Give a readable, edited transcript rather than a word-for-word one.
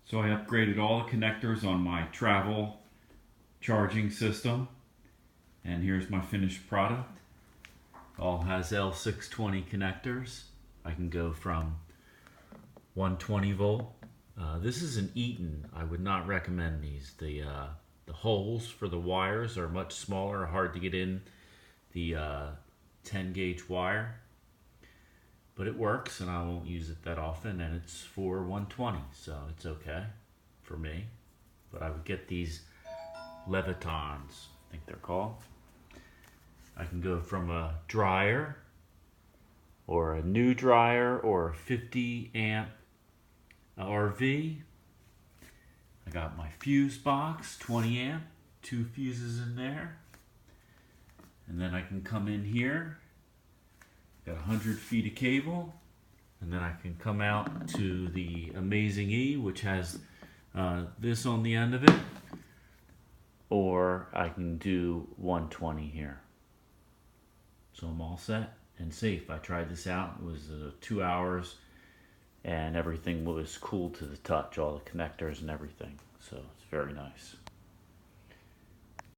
So I upgraded all the connectors on my travel charging system, and here's my finished product. All has L620 connectors. I can go from 120 volt. This is an Eaton. I would not recommend these. The holes for the wires are much smaller, hard to get in the 10 gauge wire. But it works, and I won't use it that often, and it's for 120, so it's okay for me. But I would get these Levitons, I think they're called. I can go from a dryer, or a new dryer, or a 50 amp RV. I got my fuse box, 20 amp, 2 fuses in there. And then I can come in here. Got 100 feet of cable, and then I can come out to the Amazing E, which has this on the end of it, or I can do 120 here. So I'm all set and safe. I tried this out. It was 2 hours, and everything was cool to the touch, all the connectors and everything. So it's very nice.